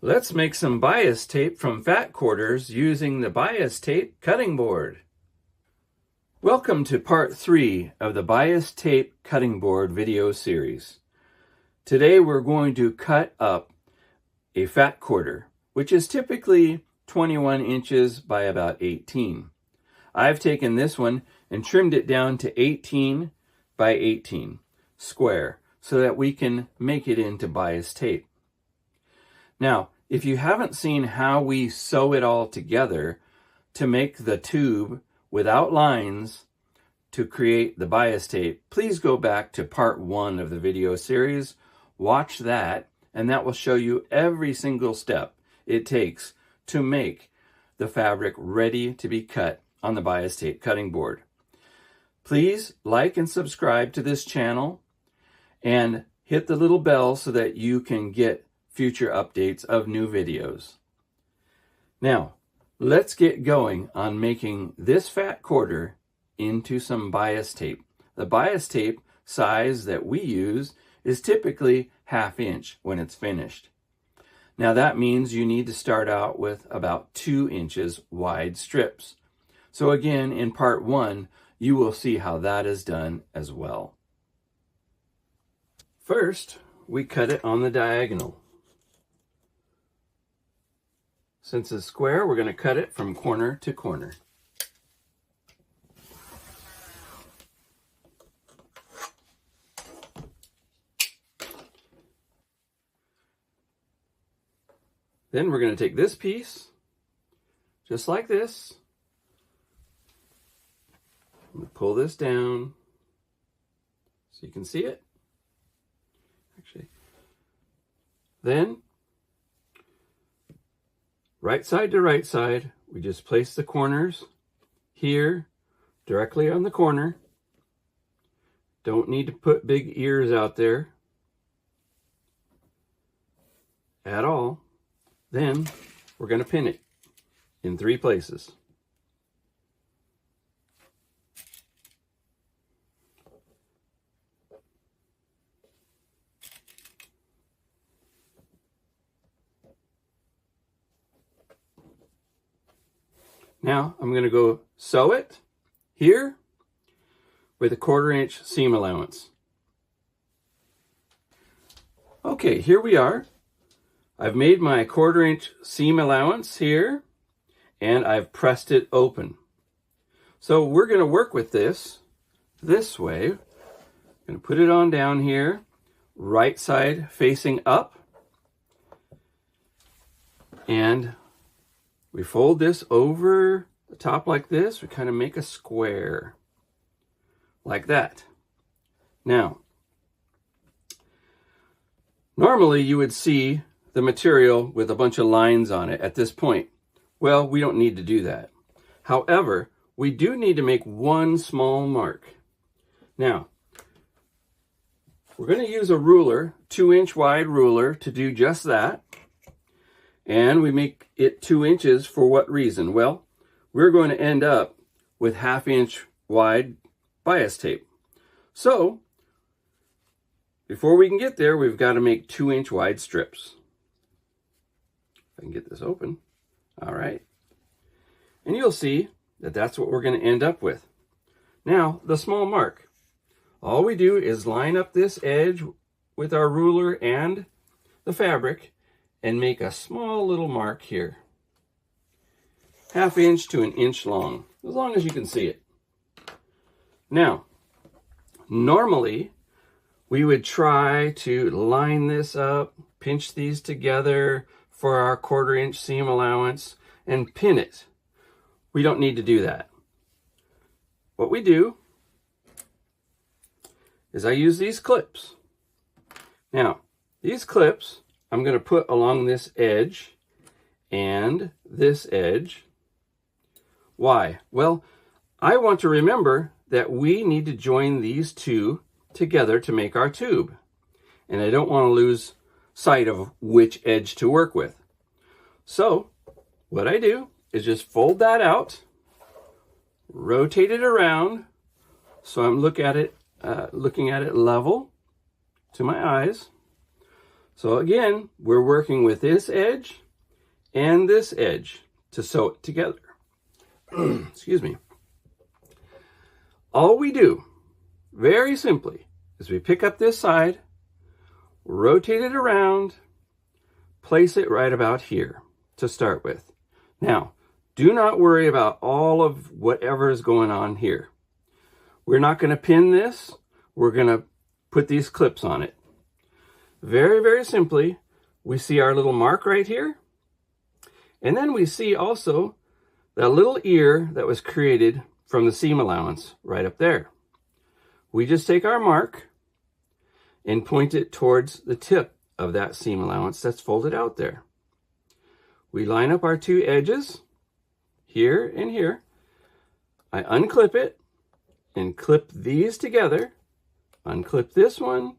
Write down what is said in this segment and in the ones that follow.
Let's make some bias tape from fat quarters using the bias tape cutting board. Welcome to part 3 of the bias tape cutting board video series. Today we're going to cut up a fat quarter, which is typically 21 inches by about 18. I've taken this one and trimmed it down to 18 by 18 square so that we can make it into bias tape. Now, if you haven't seen how we sew it all together to make the tube without lines to create the bias tape, please go back to part 1 of the video series, watch that, and that will show you every single step it takes to make the fabric ready to be cut on the bias tape cutting board. Please like and subscribe to this channel and hit the little bell so that you can get future updates of new videos. Now, let's get going on making this fat quarter into some bias tape. The bias tape size that we use is typically 1/2 inch when it's finished. Now that means you need to start out with about 2 inches wide strips. So again, in part 1, you will see how that is done as well. First, we cut it on the diagonal. Since it's square, we're going to cut it from corner to corner. Then we're going to take this piece, just like this. I'm going to pull this down so you can see it. Actually, then right side to right side, we just place the corners here, directly on the corner. Don't need to put big ears out there at all. Then we're going to pin it in 3 places. Now I'm going to go sew it here with a 1/4 inch seam allowance. Okay, here we are. I've made my 1/4 inch seam allowance here and I've pressed it open. So we're going to work with this way. I'm going to put it on down here, right side facing up. And we fold this over the top like this. We kind of make a square like that. Now, normally you would see the material with a bunch of lines on it at this point. Well, we don't need to do that. However, we do need to make one small mark. Now, we're going to use a ruler, 2-inch wide ruler, to do just that. And we make it 2 inches for what reason? Well, we're going to end up with 1/2 inch wide bias tape. So, before we can get there, we've got to make 2-inch wide strips. If I can get this open. All right. And you'll see that that's what we're going to end up with. Now, the small mark. All we do is line up this edge with our ruler and the fabric and make a small little mark here. 1/2 inch to 1 inch long, as long as you can see it. Now, normally we would try to line this up, pinch these together for our 1/4 inch seam allowance and pin it. We don't need to do that. What we do is I use these clips. Now, these clips I'm going to put along this edge and this edge. Why? Well, I want to remember that we need to join these two together to make our tube. And I don't want to lose sight of which edge to work with. So, what I do is just fold that out, rotate it around, so I'm looking at it level to my eyes. So again, we're working with this edge and this edge to sew it together. Excuse me. All we do, very simply, is we pick up this side, rotate it around, place it right about here to start with. Now, do not worry about all of whatever is going on here. We're not going to pin this. We're going to put these clips on it. Very, very simply, we see our little mark right here. And then we see also that little ear that was created from the seam allowance right up there. We just take our mark and point it towards the tip of that seam allowance that's folded out there. We line up our two edges, here and here. I unclip it and clip these together. Unclip this one,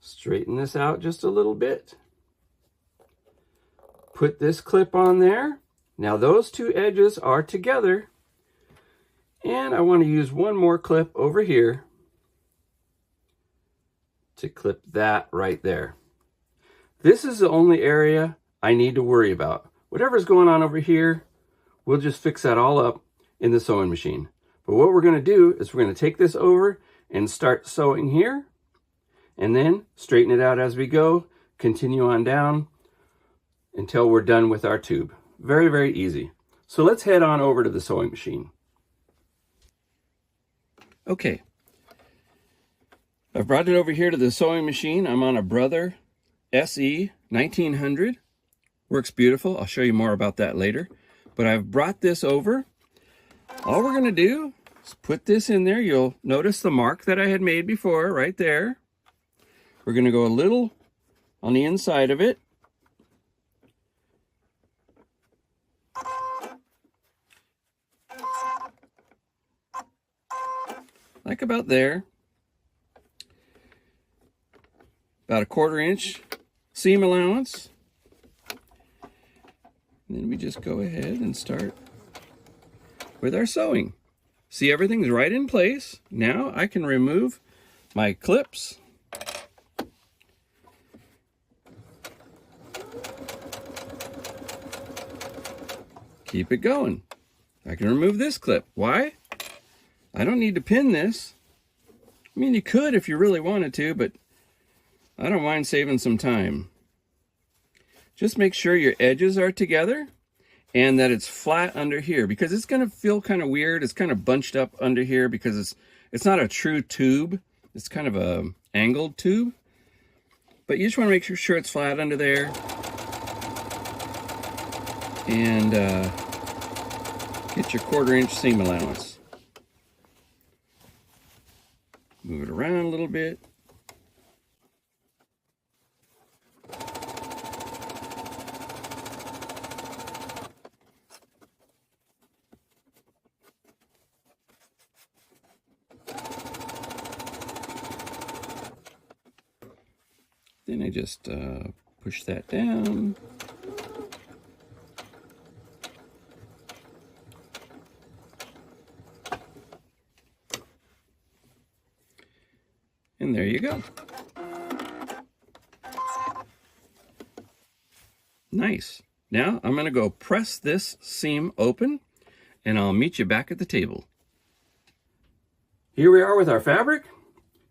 straighten this out just a little bit. Put this clip on there. Now those two edges are together. And I want to use one more clip over here to clip that right there. This is the only area I need to worry about. Whatever's going on over here, we'll just fix that all up in the sewing machine. But what we're going to do is we're going to take this over and start sewing here, and then straighten it out as we go, continue on down until we're done with our tube. Very, very easy. So let's head on over to the sewing machine. Okay, I've brought it over here to the sewing machine. I'm on a Brother SE 1900. Works beautiful. I'll show you more about that later. But I've brought this over. All we're going to do is put this in there. You'll notice the mark that I had made before right there. We're going to go a little on the inside of it. Like about there. About a 1/4 inch seam allowance. And then we just go ahead and start with our sewing. See, everything's right in place. Now I can remove my clips. Keep it going. I can remove this clip. Why? I don't need to pin this. I mean, you could if you really wanted to, but I don't mind saving some time. Just make sure your edges are together and that it's flat under here, because it's going to feel kind of weird. It's kind of bunched up under here because it's not a true tube. It's kind of a angled tube. But you just want to make sure it's flat under there. And get your 1/4 inch seam allowance. Move it around a little bit. Then I just push that down. And there you go. Nice. Now I'm going to go press this seam open, and I'll meet you back at the table. Here we are with our fabric.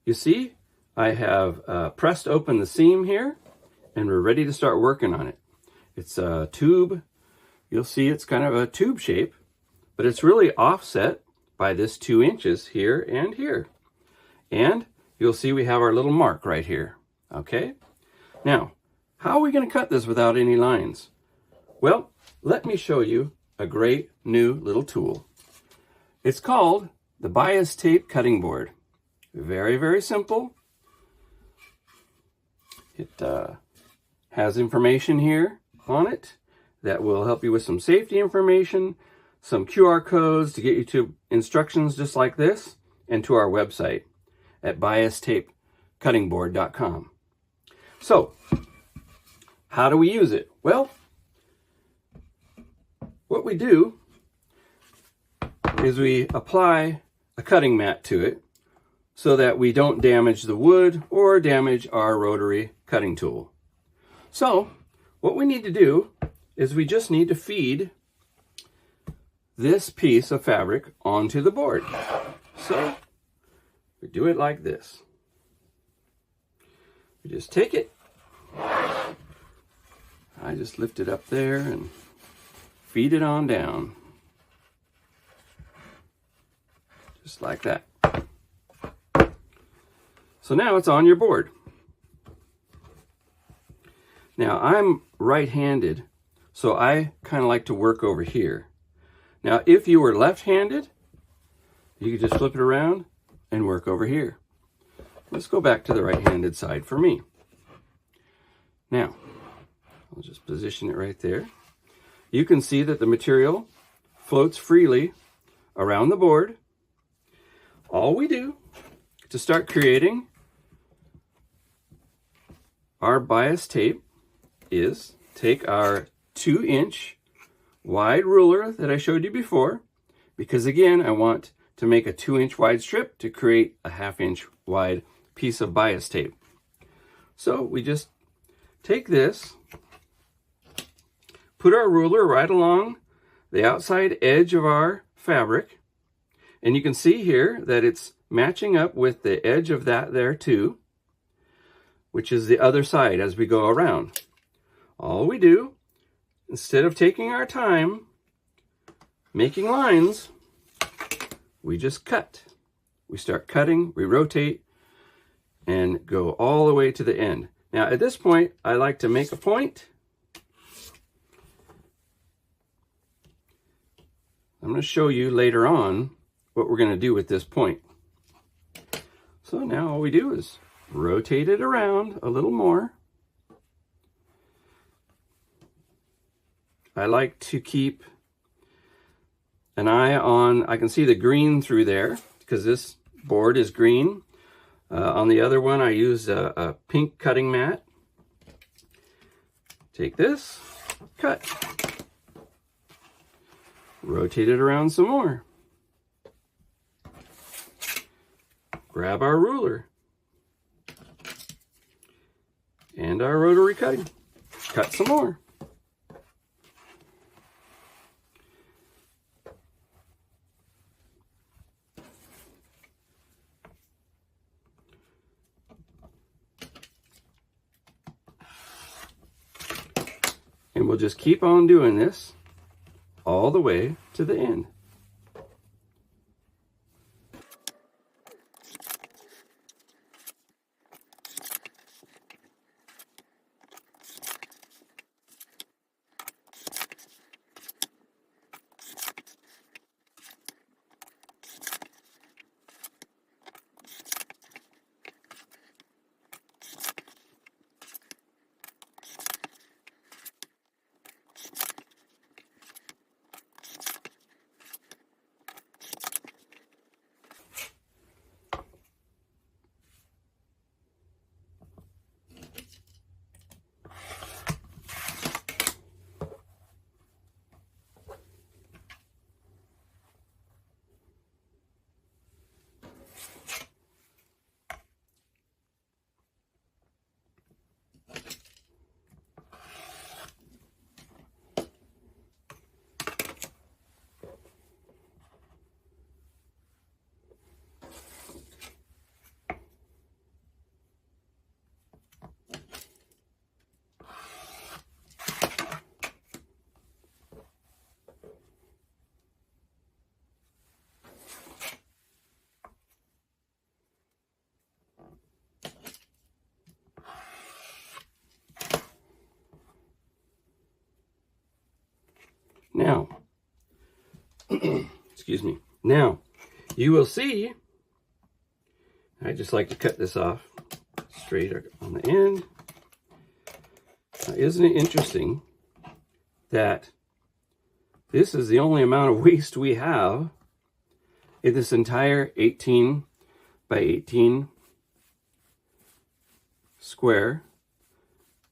You see, I have pressed open the seam here, and we're ready to start working on it. It's a tube. You'll see it's kind of a tube shape, but it's really offset by this 2 inches here and here. And you'll see we have our little mark right here. Okay? Now, how are we going to cut this without any lines? Well, let me show you a great new little tool. It's called the bias tape cutting board. Very, very simple. It has information here on it that will help you with some safety information, some QR codes to get you to instructions just like this, and to our website at biastapecuttingboard.com. So, how do we use it? Well, what we do is we apply a cutting mat to it so that we don't damage the wood or damage our rotary cutting tool. So what we need to do is we just need to feed this piece of fabric onto the board. So we do it like this. We just take it. I just lift it up there and feed it on down. Just like that. So now it's on your board. Now I'm right-handed, so I kind of like to work over here. Now if you were left-handed, you could just flip it around and work over here. Let's go back to the right-handed side for me. Now, I'll just position it right there. You can see that the material floats freely around the board. All we do to start creating our bias tape is take our 2-inch wide ruler that I showed you before, because again, I want to make a 2-inch wide strip to create a 1/2-inch wide piece of bias tape. So we just take this, put our ruler right along the outside edge of our fabric, and you can see here that it's matching up with the edge of that there too, which is the other side as we go around. All we do, instead of taking our time making lines, we just cut. We start cutting, we rotate, and go all the way to the end. Now at this point, I like to make a point. I'm going to show you later on what we're going to do with this point. So now all we do is rotate it around a little more. I like to keep an eye on, I can see the green through there because this board is green. On the other one, I use a pink cutting mat. Take this, cut. Rotate it around some more. Grab our ruler and our rotary cutting. Cut some more. And we'll just keep on doing this all the way to the end. Now, excuse me. Now, you will see, I just like to cut this off straight on the end. Now, isn't it interesting that this is the only amount of waste we have in this entire 18 by 18 square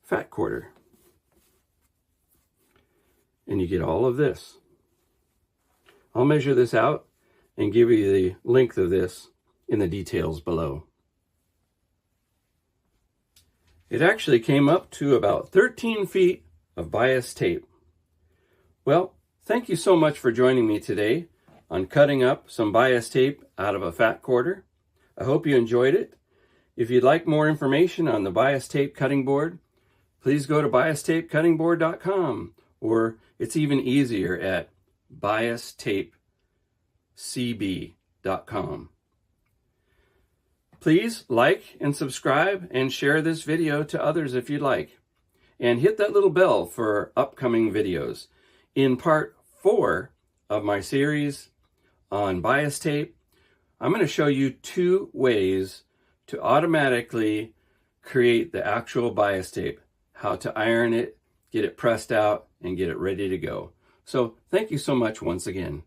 fat quarter? And you get all of this. I'll measure this out and give you the length of this in the details below. It actually came up to about 13 feet of bias tape. Well, thank you so much for joining me today on cutting up some bias tape out of a fat quarter. I hope you enjoyed it. If you'd like more information on the bias tape cutting board, please go to biastapecuttingboard.com, or it's even easier at biastapecb.com. Please like and subscribe and share this video to others if you'd like. And hit that little bell for upcoming videos. In part 4 of my series on bias tape, I'm going to show you 2 ways to automatically create the actual bias tape. How to iron it, get it pressed out, and get it ready to go. So thank you so much once again.